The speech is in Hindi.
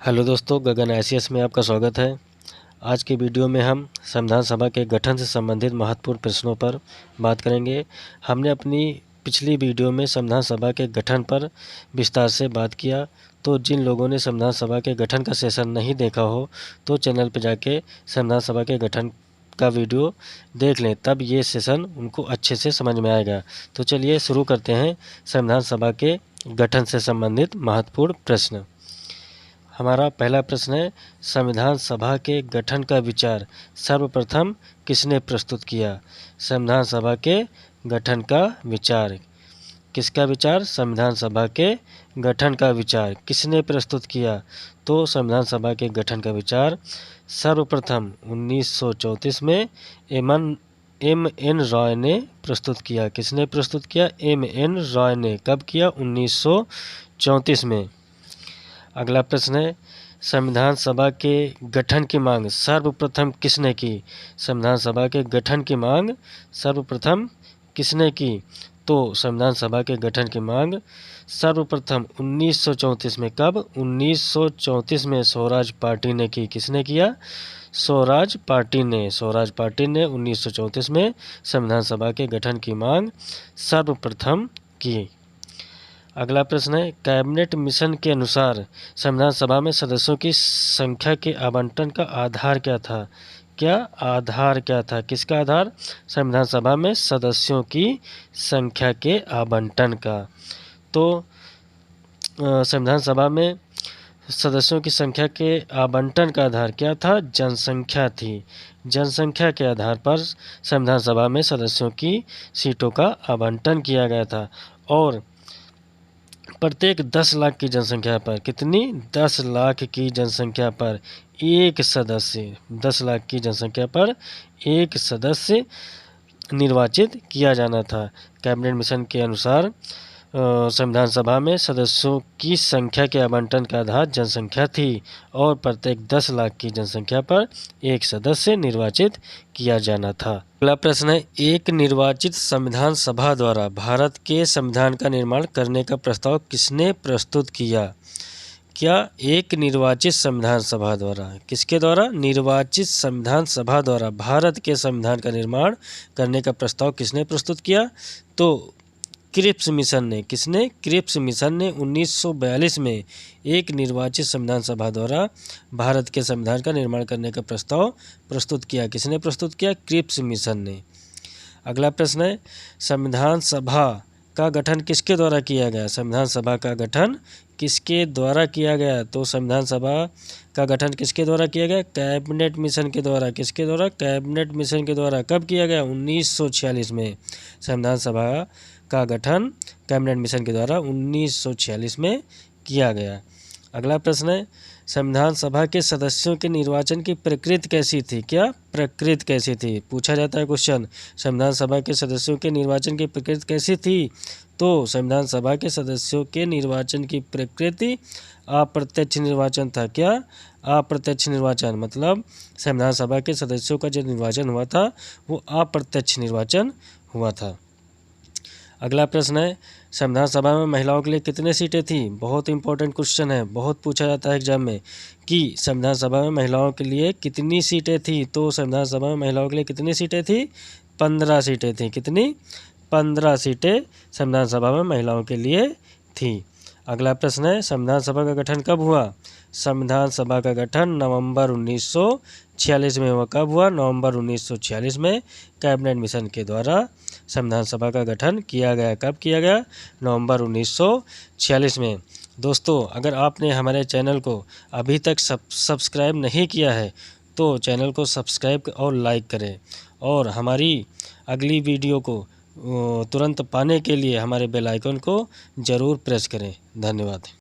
हेलो दोस्तों, गगन आईसीएस में आपका स्वागत है। आज की वीडियो में हम संविधान सभा के गठन से संबंधित महत्वपूर्ण प्रश्नों पर बात करेंगे। हमने अपनी पिछली वीडियो में संविधान सभा के गठन पर विस्तार से बात किया, तो जिन लोगों ने संविधान सभा के गठन का सेशन नहीं देखा हो तो चैनल पर जाके संविधान सभा के गठन का वीडियो देख लें, तब ये सेशन उनको अच्छे से समझ में आएगा। तो चलिए शुरू करते हैं संविधान सभा के गठन से संबंधित महत्वपूर्ण प्रश्न। हमारा पहला प्रश्न है, संविधान सभा के गठन का विचार सर्वप्रथम किसने प्रस्तुत किया? संविधान सभा के गठन का विचार, किसका विचार? संविधान सभा के गठन का विचार किसने प्रस्तुत किया? तो संविधान सभा के गठन का विचार सर्वप्रथम 1934 में एम.एन. रॉय ने प्रस्तुत किया। किसने प्रस्तुत किया? एम.एन. रॉय ने। कब किया? 1934 में। अगला प्रश्न है, संविधान सभा के गठन की मांग सर्वप्रथम किसने की? संविधान सभा के गठन की मांग सर्वप्रथम किसने की? तो संविधान सभा के गठन की मांग सर्वप्रथम 1934 में। कब? 1934 में स्वराज पार्टी ने की। किसने किया? स्वराज पार्टी ने। स्वराज पार्टी ने 1934 में संविधान सभा के गठन की मांग सर्वप्रथम की। अगला प्रश्न है, कैबिनेट मिशन के अनुसार संविधान सभा में सदस्यों की संख्या के आवंटन का आधार क्या था? क्या आधार क्या था? किसका आधार? संविधान सभा में सदस्यों की संख्या के आवंटन का। तो संविधान सभा में सदस्यों की संख्या के आवंटन का आधार क्या था? जनसंख्या थी। जनसंख्या के आधार पर संविधान सभा में सदस्यों की सीटों का आवंटन किया गया था। और प्रत्येक 10 लाख की जनसंख्या पर, कितनी? 10 लाख की जनसंख्या पर एक सदस्य, 10 लाख की जनसंख्या पर एक सदस्य निर्वाचित किया जाना था। कैबिनेट मिशन के अनुसार संविधान सभा में सदस्यों की संख्या के आवंटन का आधार जनसंख्या थी और प्रत्येक 10 लाख की जनसंख्या पर एक सदस्य निर्वाचित किया जाना था। अगला प्रश्न है, एक निर्वाचित संविधान सभा द्वारा भारत के संविधान का निर्माण करने का प्रस्ताव किसने प्रस्तुत किया? क्या एक निर्वाचित संविधान सभा द्वारा, किसके द्वारा? निर्वाचित संविधान सभा द्वारा भारत के संविधान का निर्माण करने का प्रस्ताव किसने प्रस्तुत किया? तो क्रिप्स मिशन ने। किसने? क्रिप्स मिशन ने 1942 में एक निर्वाचित संविधान सभा द्वारा भारत के संविधान का निर्माण करने का प्रस्ताव प्रस्तुत किया। किसने प्रस्तुत किया? क्रिप्स मिशन ने। अगला प्रश्न है, संविधान सभा का गठन किसके द्वारा किया गया? संविधान सभा का गठन किसके द्वारा किया गया? तो संविधान सभा का गठन किसके द्वारा किया गया? कैबिनेट मिशन के द्वारा। किसके द्वारा? कैबिनेट मिशन के द्वारा। कब किया गया? 1946 में। संविधान सभा का गठन कैबिनेट मिशन के द्वारा 1946 में किया गया। अगला प्रश्न है, संविधान सभा के सदस्यों के निर्वाचन की प्रकृति कैसी थी? क्या प्रकृति कैसी थी? पूछा जाता है क्वेश्चन, संविधान सभा के सदस्यों के निर्वाचन की प्रकृति कैसी थी? तो संविधान सभा के सदस्यों के निर्वाचन की प्रकृति अप्रत्यक्ष निर्वाचन था। क्या? अप्रत्यक्ष निर्वाचन, मतलब संविधान सभा के सदस्यों का जो निर्वाचन हुआ था वो अप्रत्यक्ष निर्वाचन हुआ था। अगला प्रश्न है, संविधान सभा में महिलाओं के लिए कितनी सीटें थी? बहुत इंपॉर्टेंट क्वेश्चन है, बहुत पूछा जाता है एग्जाम में कि संविधान सभा में महिलाओं के लिए कितनी सीटें थी? तो संविधान सभा में महिलाओं के लिए कितनी सीटें थी? 15 सीटें थी। कितनी? 15 सीटें संविधान सभा में महिलाओं के लिए थी। अगला प्रश्न है, संविधान सभा का गठन कब हुआ? संविधान सभा का गठन नवंबर 1946 में हुआ। कब हुआ? नवंबर 1946 में कैबिनेट मिशन के द्वारा संविधान सभा का गठन किया गया। कब किया गया? नवंबर 1946 में। दोस्तों, अगर आपने हमारे चैनल को अभी तक सब्सक्राइब नहीं किया है तो चैनल को सब्सक्राइब और लाइक करें और हमारी अगली वीडियो को तुरंत पाने के लिए हमारे बेल आइकन को ज़रूर प्रेस करें। धन्यवाद।